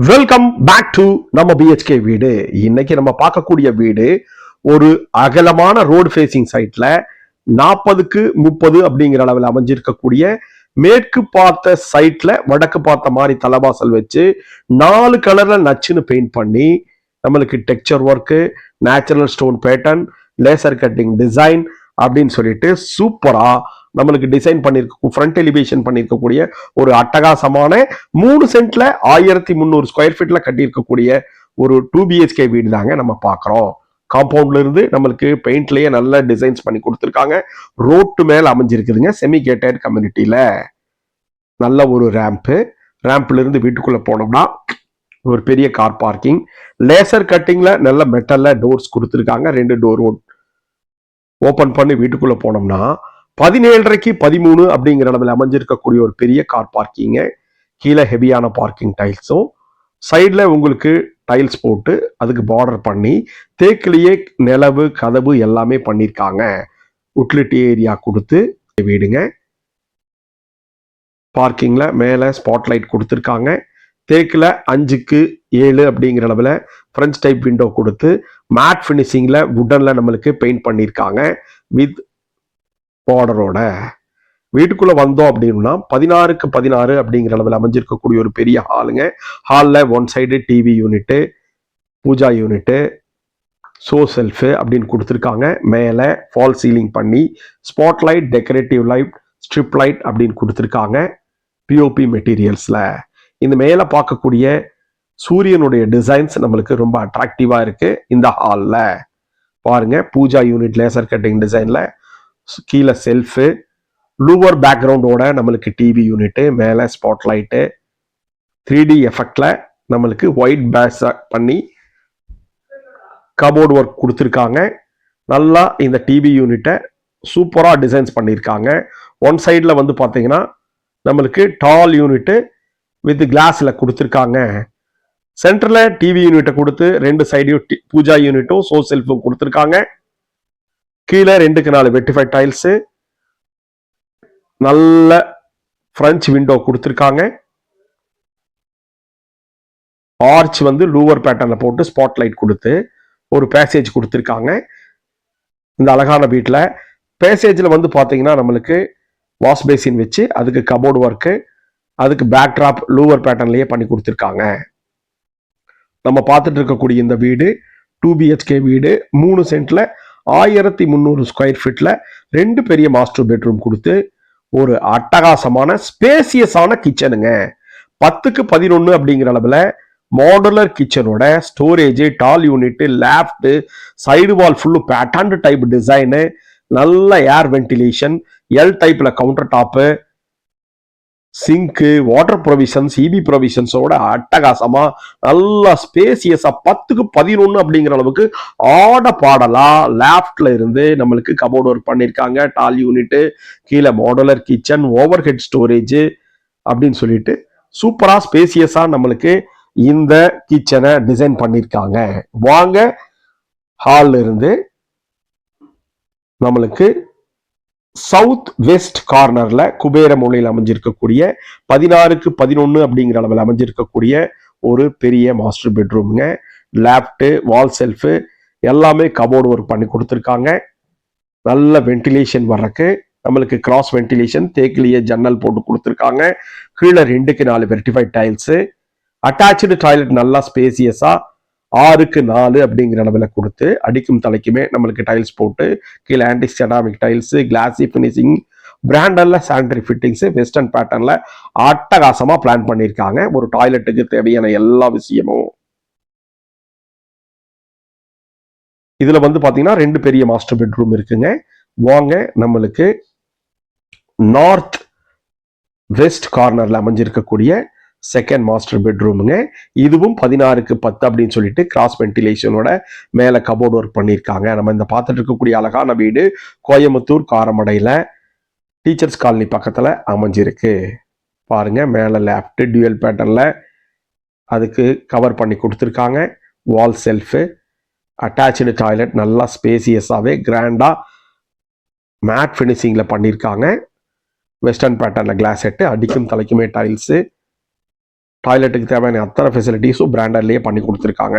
Welcome back to நம்ம BHK வீடு. இன்னைக்கு நம்ம பார்க்கக்கூடிய வீடு ஒரு அகலமான ரோடு ஃபேசிங் சைட்ல 40க்கு 30 அப்படிங்கிற அளவில் அமைஞ்சிருக்கக்கூடிய மேற்கு பார்த்த சைட்ல வடக்கு பார்த்த மாதிரி தலைவாசல் வச்சு 4 கலர்ல நச்சுன்னு பெயிண்ட் பண்ணி நம்மளுக்கு texture work, natural stone pattern, laser cutting design அப்படின்னு சொல்லிட்டு சூப்பரா நம்மளுக்கு டிசைன் பண்ணிருக்க ஃப்ரண்ட் எலிவேஷன் பண்ணிருக்கக்கூடிய ஒரு அட்டகாசமான 3 சென்ட்ல 1300 ஸ்கொயர் ஃபீட்ல கட்டியிருக்கக்கூடிய ஒரு 2 BHK வீடு தாங்க நம்ம பார்க்குறோம். காம்பவுண்ட்ல இருந்து நம்மளுக்கு பெயிண்ட்லயே நல்ல டிசைன்ஸ் பண்ணி கொடுத்துருக்காங்க. ரோட்டு மேல அமைஞ்சிருக்குதுங்க. செமி கேட்டட் கம்யூனிட்டியில நல்ல ஒரு ரேம்ப்ல இருந்து வீட்டுக்குள்ள போனோம்னா ஒரு பெரிய கார் பார்க்கிங், லேசர் கட்டிங்ல நல்ல மெட்டல்ல டோர்ஸ் கொடுத்துருக்காங்க. 2 டோர் ஓபன் பண்ணி வீட்டுக்குள்ள போனோம்னா 17.5க்கு 13 அப்படிங்கிற அளவில் அமைஞ்சிருக்கக்கூடிய ஒரு பெரிய கார் பார்க்கிங்க. கீழே ஹெவியான பார்க்கிங் டைல்ஸும், சைட்ல உங்களுக்கு டைல்ஸ் போட்டு அதுக்கு பார்டர் பண்ணி தேக்கிலேயே நிலவு கதவு எல்லாமே பண்ணியிருக்காங்க. உட்லிட்டி ஏரியா கொடுத்து வீடுங்க. பார்க்கிங்ல மேல ஸ்பாட்லைட் கொடுத்துருக்காங்க. தேக்கில் 5க்கு 7 அப்படிங்கிற அளவில் ஃப்ரெஞ்ச் டைப் விண்டோ கொடுத்து மேட் ஃபினிஷிங்ல வுடன்ல நம்மளுக்கு பெயிண்ட் பண்ணியிருக்காங்க வித் பார்டரோட. வீட்டுக்குள்ள வந்தோம் அப்படின்னா 16க்கு 16 அப்படிங்கிற அளவில் அமைஞ்சிருக்கக்கூடிய ஒரு பெரிய ஹாலுங்க. ஹாலில் one side TV unit, puja unit, show shelf அப்படின்னு கொடுத்துருக்காங்க. மேலே ஃபால் சீலிங் பண்ணி spot light, decorative light, strip light அப்படின்னு கொடுத்துருக்காங்க பிஓபி மெட்டீரியல்ஸில். இந்த மேலே பார்க்கக்கூடிய சூரியனுடைய டிசைன்ஸ் நம்மளுக்கு ரொம்ப அட்ராக்டிவாக இருக்கு. இந்த ஹாலில் பாருங்க, பூஜா யூனிட் லேசர் கட்டிங் டிசைனில் கீழே செல்ஃபு, லூவர் பேக்ரவுண்டோட நம்மளுக்கு டிவி யூனிட்டு, மேலே ஸ்பாட் லைட்டு, 3D எஃபெக்ட்ல நம்மளுக்கு ஒயிட் பேஸ் பண்ணி கபோர்டு ஒர்க் கொடுத்துருக்காங்க. நல்லா இந்த டிவி யூனிட்டை சூப்பராக டிசைன்ஸ் பண்ணியிருக்காங்க. ஒன் சைடில் வந்து பார்த்தீங்கன்னா நம்மளுக்கு டால் யூனிட்டு வித் கிளாஸில் கொடுத்துருக்காங்க. சென்டரில் டிவி யூனிட்டை கொடுத்து 2 சைடையும் பூஜா யூனிட்டும் ஷோ செல்ஃபும் கொடுத்துருக்காங்க. கீழே 2க்கு 4 வெட்டிஃபைட் டைல்ஸு, நல்ல பிரெஞ்ச் விண்டோ கொடுத்துருக்காங்க. ஆர்ச் வந்து லூவர் பேட்டர்ல போட்டு ஸ்பாட் லைட் கொடுத்து ஒரு பேசேஜ் கொடுத்துருக்காங்க. இந்த அழகான வீட்டில் பேசேஜில் வந்து பார்த்தீங்கன்னா நம்மளுக்கு வாஷ் பேசின் வச்சு அதுக்கு கபோர்டு ஒர்க்கு, அதுக்கு பேக்ட்ராப் லூவர் பேட்டர்ன்லயே பண்ணி கொடுத்துருக்காங்க. நம்ம பார்த்துட்டு இருக்கக்கூடிய இந்த வீடு 2 BHK வீடு, 3 சென்ட்ல 1300 ஸ்கொயர் ஃபீட்ல 2 பெரிய மாஸ்டர் பெட்ரூம் கொடுத்து ஒரு அட்டகாசமான ஸ்பேசியஸான கிச்சனுங்க. 10க்கு 11 அப்படிங்கிற அளவில் மாடுலர் கிச்சனோட storage, tall unit, left, side wall full pattern type design, நல்ல ஏர் வென்டிலேஷன், எல் டைப்ல counter top, sink, water provisions, EB ப்ரொவிஷன்ஸோட அட்டகாசமா நல்லா ஸ்பேசியஸா 10க்கு 11 அப்படிங்கிற அளவுக்கு ஆட பாடலா லேப்ட்ல இருந்து நம்மளுக்கு கபோர்டு ஒர்க் பண்ணியிருக்காங்க. டால் யூனிட்டு, கீழே modular kitchen, over head storage அப்படின்னு சொல்லிட்டு சூப்பரா ஸ்பேசியஸா நம்மளுக்கு இந்த கிச்சனை டிசைன் பண்ணியிருக்காங்க. வாங்க ஹால்ல இருந்து நம்மளுக்கு சவுத் வெஸ்ட் கார்னர்ல குபேர மூலையில் அமைஞ்சிருக்கக்கூடிய 16க்கு 11 அப்படிங்கிற அளவில் அமைஞ்சிருக்கக்கூடிய ஒரு பெரிய மாஸ்டர் பெட்ரூம்ங்க. லேப்ட், வால் செல்ஃபு எல்லாமே கபோர்டு ஒர்க் பண்ணி கொடுத்துருக்காங்க. நல்ல வென்டிலேஷன் வர்றக்கு நம்மளுக்கு கிராஸ் வென்டிலேஷன் தேக்கிலேயே ஜன்னல் போட்டு கொடுத்துருக்காங்க. கீழே 2க்கு 4 வெர்டிஃபைட் டைல்ஸு, அட்டாச்சு டாய்லெட் நல்லா ஸ்பேசியஸா 6க்கு 4 அப்படிங்கிற அளவில் கொடுத்து அடிக்கும் தலைக்குமே நம்மளுக்கு டைல்ஸ் போட்டு கீழே anti ceramic tiles, glassy finishing, பிராண்டல்ல சானிட்டரி ஃபிட்டிங்ஸ், வெஸ்டர்ன் பேட்டர்ன்ல அட்டகாசமா பிளான் பண்ணியிருக்காங்க. ஒரு டாய்லெட்டுக்கு தேவையான எல்லா விஷயமும் இதுல வந்து பாத்தீங்கன்னா 2 பெரிய மாஸ்டர் பெட்ரூம் இருக்குங்க. வாங்க நம்மளுக்கு நார்த் வெஸ்ட் கார்னர்ல அமைஞ்சிருக்கக்கூடிய செகண்ட் மாஸ்டர் பெட்ரூமுங்க. இதுவும் 16க்கு 10 அப்படின்னு சொல்லிட்டு கிராஸ் வென்டிலேஷனோட மேல கபோர்டு ஒர்க் பண்ணியிருக்காங்க. நம்ம இந்த பார்த்துட்டு இருக்கக்கூடிய அழகான வீடு கோயம்புத்தூர் காரமடையில டீச்சர்ஸ் காலனி பக்கத்துல அமைஞ்சிருக்கு. பாருங்க, மேல லேப்ட் டியூயல் பேட்டர்ன்ல அதுக்கு கவர் பண்ணி கொடுத்துருக்காங்க. வால் செல்ஃபு, அட்டாச்சு டாய்லெட் நல்லா ஸ்பேசியஸாவே கிராண்டா மேட் ஃபினிஷிங்ல பண்ணியிருக்காங்க. வெஸ்டர்ன் பேட்டர்ன்ல கிளாஸ் செட்டு, அடிக்கும் தலைக்குமே டைல்ஸு, டாய்லெட்டுக்கு தேவையான அத்தனை ஃபெசிலிட்டிஸும் பிராண்டட்லேயே பண்ணி கொடுத்துருக்காங்க.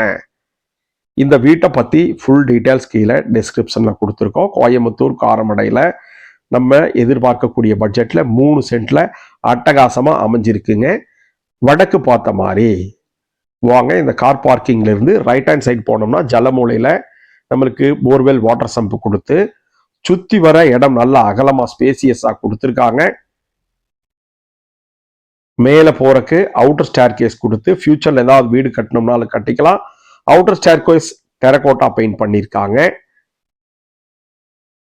இந்த வீட்டை பற்றி ஃபுல் டீட்டெயில்ஸ் கீழே டிஸ்கிரிப்ஷனில் கொடுத்துருக்கோம். கோயம்புத்தூர் காரமடையில் நம்ம எதிர்பார்க்கக்கூடிய பட்ஜெட்டில் 3 சென்ட்ல அட்டகாசமாக அமைஞ்சிருக்குங்க. வடக்கு பார்த்த மாதிரி வாங்க. இந்த கார் பார்க்கிங்ல இருந்து ரைட் ஹேண்ட் சைட் போனோம்னா ஜலமூலையில் நம்மளுக்கு போர்வெல் வாட்டர் சம்பு கொடுத்து சுற்றி வர இடம் நல்லா அகலமாக ஸ்பேசியஸாக கொடுத்துருக்காங்க. மேலே போறக்கு அவுட்டர் ஸ்டேர் கேஸ் கொடுத்து ஃபியூச்சர்ல ஏதாவது வீடு கட்டணும்னாலும் கட்டிக்கலாம். Outer staircase terracotta paint பண்ணியிருக்காங்க.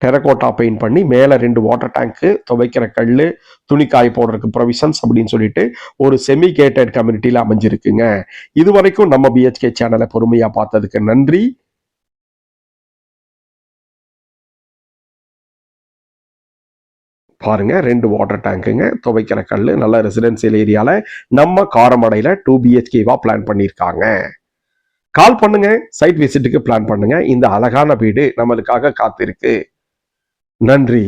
டெரகோட்டா பெயிண்ட் பண்ணி மேலே 2 வாட்டர் டேங்க்கு, துவைக்கிற கல், துணி காய போடுறதுக்கு ப்ரொவிஷன்ஸ் அப்படின்னு சொல்லிட்டு ஒரு செமி கேட்டட் கம்யூனிட்டியில் அமைஞ்சிருக்குங்க. இது வரைக்கும் நம்ம பிஹெச்கே சேனலை பொறுமையா பார்த்ததுக்கு நன்றி. பாருங்க, 2 வாட்டர் டேங்குங்க, துவைக்கிற கல், நல்ல ரெசிடென்சியல் ஏரியால நம்ம காரமடையில 2 BHKவா பிளான் பண்ணியிருக்காங்க. கால் பண்ணுங்க, சைட் விசிட்டுக்கு பிளான் பண்ணுங்க. இந்த அழகான வீடு நம்மளுக்காக காத்திருக்கு. நன்றி.